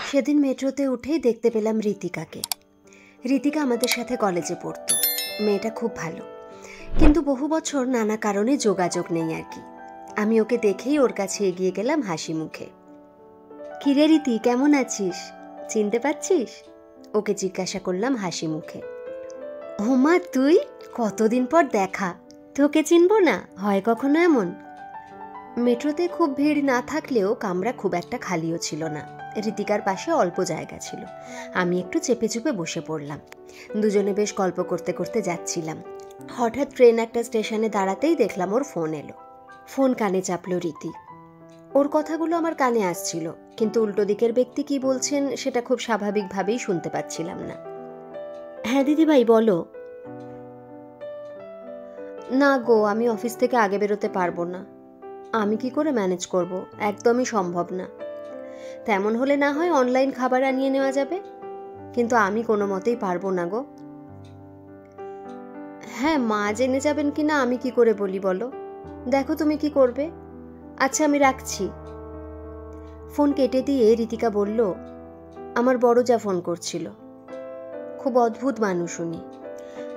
সেদিন মেট্রোতে উঠেই দেখতে পেলাম ঋতিকাকে। ঋতিকা আমাদের সাথে কলেজে পড়তো। মেয়েটা খুব ভালো, কিন্তু বহু বছর নানা কারণে যোগাযোগ নেই আর কি। আমি ওকে দেখেই ওর কাছে এগিয়ে গেলাম হাসি মুখে। কিরে রীতি, কেমন আছিস? চিনতে পারছিস? ওকে জিজ্ঞাসা করলাম হাসি মুখে। হোমা, তুই? কতদিন পর দেখা, তোকে চিনব না হয় কখনো এমন? মেট্রোতে খুব ভিড় না থাকলেও কামরা খুব একটা খালিও ছিল না। ঋতিকার পাশে অল্প জায়গা ছিল। আমি একটু চেপে চুপে বসে পড়লাম। দুজনে বেশ গল্প করতে করতে যাচ্ছিলাম। হঠাৎ ট্রেন একটা স্টেশনে দাঁড়াতেই দেখলাম ওর ফোন এলো। ফোন কানে চাপল রীতি। ওর কথাগুলো আমার কানে আসছিল, কিন্তু উল্টো দিকের ব্যক্তি কি বলছেন সেটা খুব স্বাভাবিকভাবেই শুনতে পাচ্ছিলাম না। হ্যাঁ দিদিভাই, বলো। না গো, আমি অফিস থেকে আগে বেরোতে পারবো না। আমি কি করে ম্যানেজ করব? একদমই সম্ভব না। তেমন হলে না হয় অনলাইন খাবার আনিয়ে নেওয়া যাবে, কিন্তু আমি কোনো মতেই পারবো না গো। হ্যাঁ, মা জেনে যাবেন কিনা আমি কি করে বলি বলো? দেখো তুমি কি করবে। আচ্ছা, আমি রাখছি। ফোন কেটে দিয়ে ঋতিকা বলল, আমার বড় যা ফোন করছিল। খুব অদ্ভুত মানুষ উনি।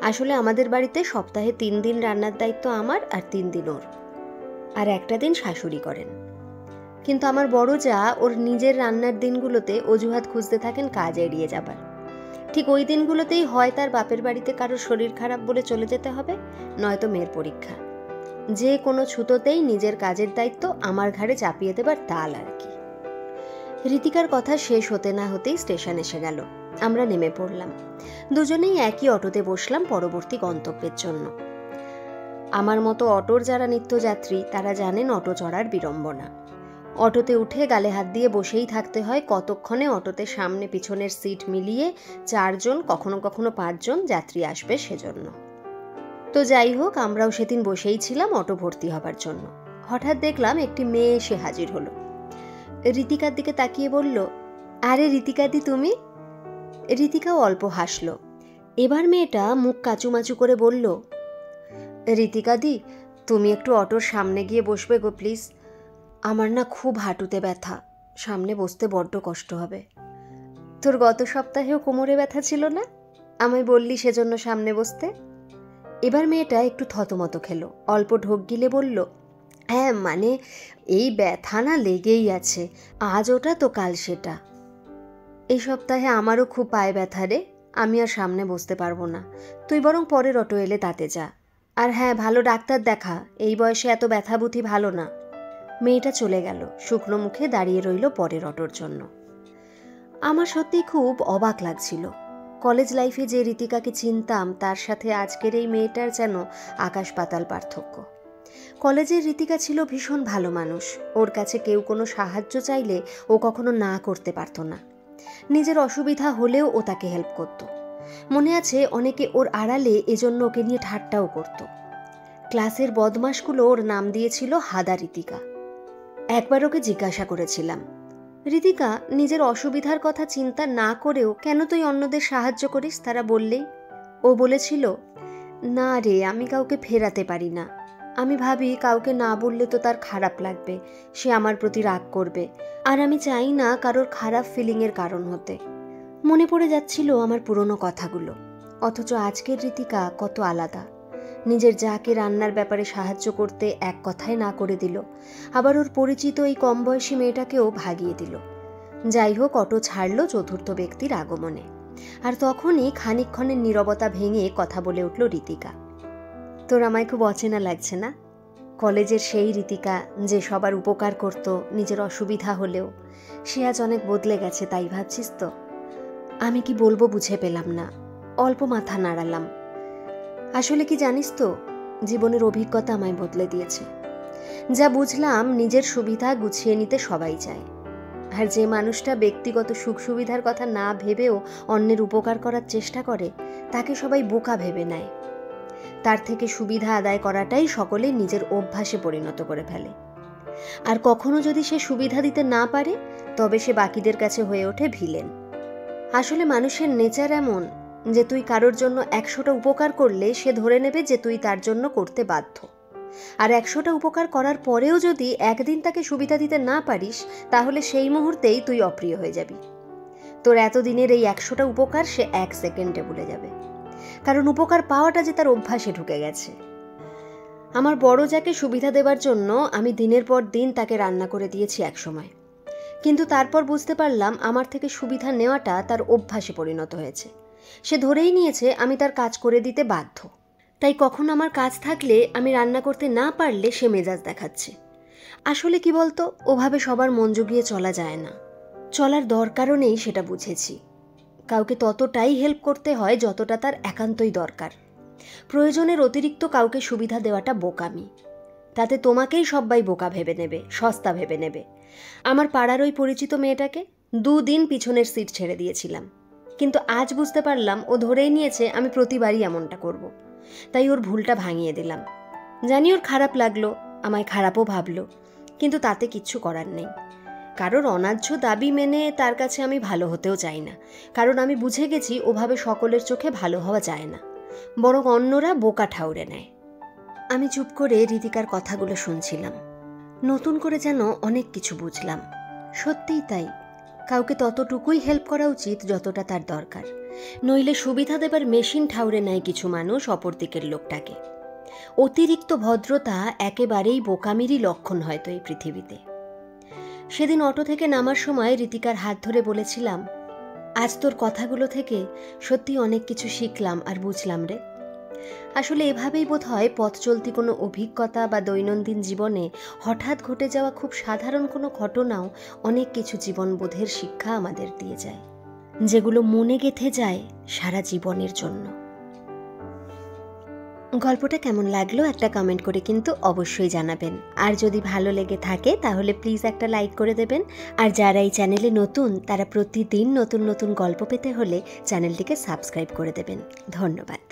আসলে আমাদের বাড়িতে সপ্তাহে 3 দিন রান্নার দায়িত্ব আমার আর 3 দিন ওর, আর একটা দিন শাশুড়ি করেন। কিন্তু আমার বড় যা ওর নিজের রান্নার দিনগুলোতে অজুহাত খুঁজতে থাকেন কাজ এড়িয়ে যাবার। ঠিক ওই দিনগুলোতেই হয় তার বাপের বাড়িতে কারো শরীর খারাপ বলে চলে যেতে হবে, নয়তো মেয়ের পরীক্ষা। যে কোনো ছুতোতেই নিজের কাজের দায়িত্ব আমার ঘাড়ে চাপিয়ে দেবার তাল আর কি। ঋতিকার কথা শেষ হতে না হতেই স্টেশন এসে গেল। আমরা নেমে পড়লাম। দুজনেই একই অটোতে বসলাম পরবর্তী গন্তব্যের জন্য। আমার মতো অটোর যারা নিত্যযাত্রী তারা জানেন অটো চড়ার বিড়ম্বনা। অটোতে উঠে গালে হাত দিয়ে বসেই থাকতে হয় কতক্ষণে অটোতে সামনে পিছনের সিট মিলিয়ে 4 জন, কখনো কখনো 5 জন যাত্রী আসবে সেজন্য। তো যাই হোক, আমরাও সেদিন বসেই ছিলাম অটো ভর্তি হবার জন্য। হঠাৎ দেখলাম একটি মেয়ে এসে হাজির হলো। ঋতিকার দিকে তাকিয়ে বলল, আরে ঋতিকাদি তুমি? ঋতিকাও অল্প হাসলো। এবার মেয়েটা মুখ কাচুমাচু করে বলল, ঋতিকাদি, তুমি একটু অটোর সামনে গিয়ে বসবে গো প্লিজ। আমার না খুব হাঁটুতে ব্যথা, সামনে বসতে বড্ড কষ্ট হবে। তোর গত সপ্তাহেও কোমরে ব্যথা ছিল না? আমায় বললি সেজন্য সামনে বসতে। এবার মেয়েটা একটু থতমত খেলো, অল্প ঢোক গিলে বলল, হ্যাঁ মানে এই ব্যথা না লেগেই আছে, আজ ওটা তো কাল সেটা। এই সপ্তাহে আমারও খুব পায়ে ব্যথা রে, আমি আর সামনে বসতে পারবো না। তুই বরং পরের অটো এলে তাতে যা। আর হ্যাঁ, ভালো ডাক্তার দেখা, এই বয়সে এত ব্যথা বুথি ভালো না। মেয়েটা চলে গেল, শুকনো মুখে দাঁড়িয়ে রইল পরের অটোর জন্য। আমার সত্যি খুব অবাক লাগছিল। কলেজ লাইফে যে ঋতিকাকে চিনতাম তার সাথে আজকের এই মেয়েটার যেন আকাশ পাতাল পার্থক্য। কলেজের ঋতিকা ছিল ভীষণ ভালো মানুষ। ওর কাছে কেউ কোনো সাহায্য চাইলে ও কখনো না করতে পারত না। নিজের অসুবিধা হলেও ও তাকে হেল্প করত। মনে আছে অনেকে ওর আড়ালে এজন্য ওকে নিয়ে ঠাট্টাও করত। ক্লাসের বদমাশগুলো ওর নাম দিয়েছিল হাদা ঋতিকা। একবার ওকে জিজ্ঞাসা করেছিলাম, ঋতিকা, নিজের অসুবিধার কথা চিন্তা না করেও কেন তুই অন্যদের সাহায্য করিস তারা বললেই? ও বলেছিল, না রে, আমি কাউকে ফেরাতে পারি না। আমি ভাবি কাউকে না বললে তো তার খারাপ লাগবে, সে আমার প্রতি রাগ করবে, আর আমি চাই না কারোর খারাপ ফিলিংয়ের কারণ হতে। মনে পড়ে যাচ্ছিল আমার পুরনো কথাগুলো, অথচ আজকের ঋতিকা কত আলাদা। নিজের যাকে রান্নার ব্যাপারে সাহায্য করতে এক কথায় না করে দিল, আবার ওর পরিচিত এই কম বয়সী মেয়েটাকেও ভাগিয়ে দিল। যাই হোক, অটো ছাড়ল চতুর্থ ব্যক্তির আগমনে, আর তখনই খানিকক্ষণের নীরবতা ভেঙে কথা বলে উঠল ঋতিকা, তোর আমায় খুব অচেনা লাগছে না? কলেজের সেই ঋতিকা যে সবার উপকার করত নিজের অসুবিধা হলেও, সে আজ অনেক বদলে গেছে, তাই ভাবছিস তো? আমি কি বলবো বুঝে পেলাম না, অল্প মাথা নাড়ালাম। আসলে কি জানিস তো, জীবনের অভিজ্ঞতা আমায় বদলে দিয়েছে। যা বুঝলাম, নিজের সুবিধা গুছিয়ে নিতে সবাই চায়, আর যে মানুষটা ব্যক্তিগত সুখ সুবিধার কথা না ভেবেও অন্যের উপকার করার চেষ্টা করে তাকে সবাই বোকা ভেবে নেয়। তার থেকে সুবিধা আদায় করাটাই সকলে নিজের অভ্যাসে পরিণত করে ফেলে। আর কখনো যদি সে সুবিধা দিতে না পারে, তবে সে বাকিদের কাছে হয়ে ওঠে ভিলেন। আসলে মানুষের নেচার এমন যে তুই কারোর জন্য 100টা উপকার করলে সে ধরে নেবে যে তুই তার জন্য করতে বাধ্য, আর 100টা উপকার করার পরেও যদি একদিন তাকে সুবিধা দিতে না পারিস, তাহলে সেই মুহূর্তেই তুই অপ্রিয় হয়ে যাবি। তোর এতদিনের এই 100টা উপকার সে 1 সেকেন্ডে ভুলে যাবে, কারণ উপকার পাওয়াটা যে তার অভ্যাসে ঢুকে গেছে। আমার বড় যাকে সুবিধা দেবার জন্য আমি দিনের পর দিন তাকে রান্না করে দিয়েছি একসময়, কিন্তু তারপর বুঝতে পারলাম আমার থেকে সুবিধা নেওয়াটা তার অভ্যাসে পরিণত হয়েছে। সে ধরেই নিয়েছে আমি তার কাজ করে দিতে বাধ্য। তাই কখন আমার কাজ থাকলে আমি রান্না করতে না পারলে সে মেজাজ দেখাচ্ছে। আসলে কি বলতো, ওভাবে সবার মন জুগিয়ে চলা যায় না। চলার দরকারও নেই সেটা বুঝেছি। কাউকে ততটাই হেল্প করতে হয় যতটা তার একান্তই দরকার। প্রয়োজনের অতিরিক্ত কাউকে সুবিধা দেওয়াটা বোকামি। তাতে তোমাকেই সবাই বোকা ভেবে নেবে, সস্তা ভেবে নেবে। আমার পাড়ার ওই পরিচিত মেয়েটাকে 2 দিন পিছনের সিট ছেড়ে দিয়েছিলাম, কিন্তু আজ বুঝতে পারলাম ও ধরেই নিয়েছে আমি প্রতিবারই এমনটা করব। তাই ওর ভুলটা ভাঙিয়ে দিলাম। জানি ওর খারাপ লাগলো, আমায় খারাপও ভাবলো, কিন্তু তাতে কিচ্ছু করার নেই। কারোর অন্যায্য দাবি মেনে তার কাছে আমি ভালো হতেও চাই না, কারণ আমি বুঝে গেছি ওভাবে সকলের চোখে ভালো হওয়া যায় না, বরং অন্যরা বোকা ঠাউরে নেয়। আমি চুপ করে ঋতিকার কথাগুলো শুনছিলাম। নতুন করে যেন অনেক কিছু বুঝলাম। সত্যিই তাই, কাউকে ততটুকুই হেল্প করা উচিত যতটা তার দরকার, নইলে সুবিধা দেবার মেশিন ঠাউরে নেয় কিছু মানুষ অপর দিকের লোকটাকে। অতিরিক্ত ভদ্রতা একেবারেই বোকামিরই লক্ষণ হয়তো এই পৃথিবীতে। সেদিন অটো থেকে নামার সময় ঋতিকার হাত ধরে বলেছিলাম, আজ তোর কথাগুলো থেকে সত্যি অনেক কিছু শিখলাম আর বুঝলাম রে। আসলে এভাবেই বোধহয় পথ চলতি কোনো অভিজ্ঞতা বা দৈনন্দিন জীবনে হঠাৎ ঘটে যাওয়া খুব সাধারণ কোনো ঘটনাও অনেক কিছু জীবনবোধের শিক্ষা আমাদের দিয়ে যায়, যেগুলো মনে গেঁথে যায় সারা জীবনের জন্য। গল্পটা কেমন লাগলো একটা কমেন্ট করে কিন্তু অবশ্যই জানাবেন। আর যদি ভালো লেগে থাকে তাহলে প্লিজ একটা লাইক করে দেবেন। আর যারা এই চ্যানেলে নতুন তারা প্রতিদিন নতুন নতুন গল্প পেতে হলে চ্যানেলটিকে সাবস্ক্রাইব করে দেবেন। ধন্যবাদ।